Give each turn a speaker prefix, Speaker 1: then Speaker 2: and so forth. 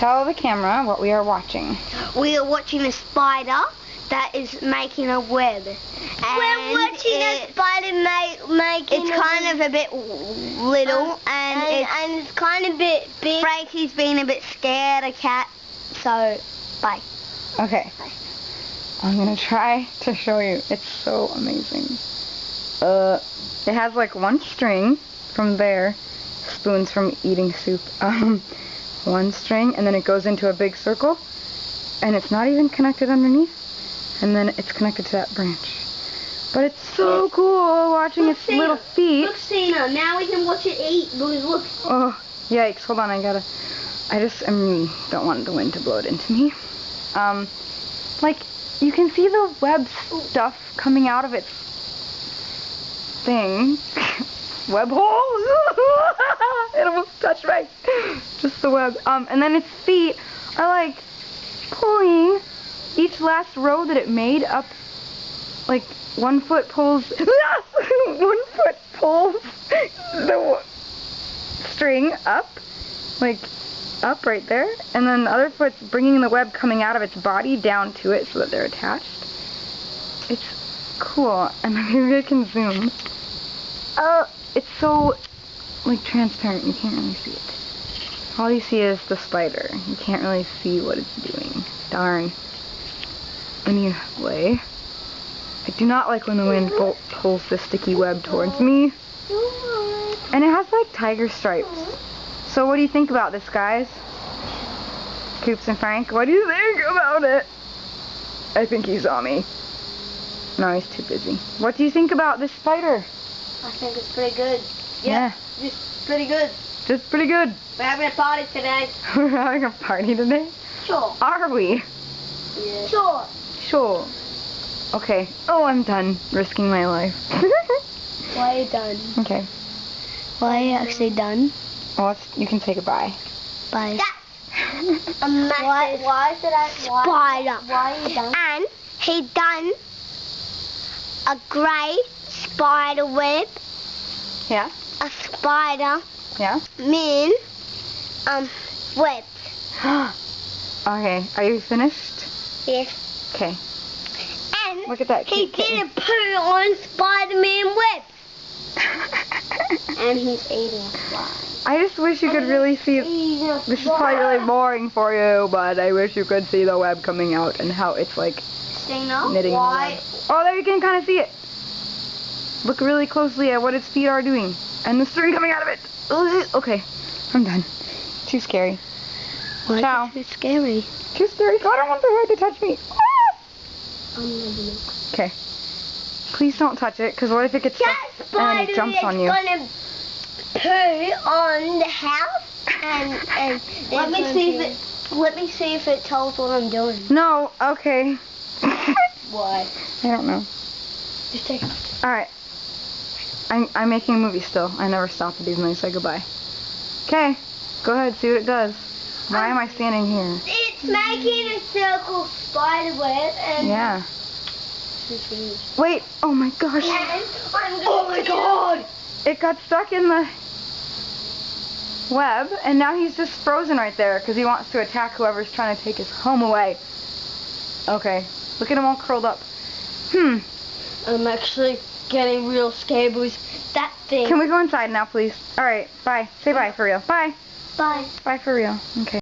Speaker 1: tell the camera what we are watching.
Speaker 2: We are watching a spider that is making a web.
Speaker 3: We're watching a spider making
Speaker 2: It's kind of a bit little
Speaker 3: and it's kind of a bit big.
Speaker 2: Frankie's being a bit scared of cat, so bye.
Speaker 1: Okay. I'm gonna try to show you. It's so amazing. It has like one string from there, spoons from eating soup. One string, and then it goes into a big circle, and it's not even connected underneath, and then it's connected to that branch. But it's so cool watching its little feet.
Speaker 3: Look, Cena, now we can watch it eat. Look.
Speaker 1: Oh, yikes! Hold on, I just don't want the wind to blow it into me. Like, you can see the web stuff coming out of its thing. Web hole! It almost touched my, just the web. And then its feet are like pulling each last row that it made up. Like, one foot pulls, one foot pulls the string up, like up right there, and then the other foot's bringing the web coming out of its body down to it so that they're attached. It's cool, and maybe I can zoom. It's so like transparent, you can't really see it. All you see is the spider. You can't really see what it's doing. Darn. Anyway, I do not like when the wind pulls the sticky web towards me. And it has like tiger stripes. So what do you think about this, guys? Coops and Frank, what do you think about it? I think he saw me. No, he's too busy. What do you think about this spider?
Speaker 3: I think it's pretty good.
Speaker 1: Yeah.
Speaker 3: Just pretty good.
Speaker 1: Just pretty good.
Speaker 3: We're having a party today.
Speaker 1: We're having a party today?
Speaker 3: Sure.
Speaker 1: Are we?
Speaker 3: Yeah. Sure.
Speaker 1: Sure. Okay. Oh, I'm done risking my life.
Speaker 3: Why are you done?
Speaker 1: Okay.
Speaker 2: Why are you actually done?
Speaker 1: Well, you can say goodbye.
Speaker 2: Bye.
Speaker 3: Why should I?
Speaker 2: Spider.
Speaker 3: Why are you done?
Speaker 2: And he done a grey spider web.
Speaker 1: Yeah?
Speaker 2: A spider
Speaker 1: Yeah?
Speaker 2: web.
Speaker 1: Okay. Are you finished?
Speaker 2: Yes.
Speaker 1: Okay.
Speaker 2: And
Speaker 1: Look at that
Speaker 2: he
Speaker 1: cute
Speaker 2: did
Speaker 1: kitten.
Speaker 2: a poo on Spider-Man web.
Speaker 3: And he's eating a fly.
Speaker 1: I just wish you could really see. This is probably really boring for you, but I wish you could see the web coming out and how it's like
Speaker 3: Cena,
Speaker 1: knitting.
Speaker 3: why?
Speaker 1: Oh, there you can kind of see it. Look really closely at what its feet are doing, and the string coming out of it. Okay, I'm done. Too scary.
Speaker 2: Why
Speaker 1: Ciao.
Speaker 2: is it too scary?
Speaker 1: Too scary. I don't want the hair to touch me. Okay. Please don't touch it, because what if it gets stuck and then it jumps on you?
Speaker 2: Gonna poo on the house and
Speaker 3: Let me see if it tells what I'm doing.
Speaker 1: No. Okay.
Speaker 3: Why?
Speaker 1: I don't know.
Speaker 3: Just take it.
Speaker 1: All right. I'm making a movie still. I never stop it even though I say goodbye. Okay. Go ahead. See what it does. Why am I standing here?
Speaker 3: It's making a circle spider web and
Speaker 1: Yeah. Wait. Oh my gosh.
Speaker 3: oh my god!
Speaker 1: It got stuck in the web, and now he's just frozen right there because he wants to attack whoever's trying to take his home away. Okay. Look at him all curled up.
Speaker 3: I'm actually getting real scared with that thing.
Speaker 1: Can we go inside now, please? All right. Bye. Say bye for real. Bye.
Speaker 3: Bye.
Speaker 1: Bye for real. Okay.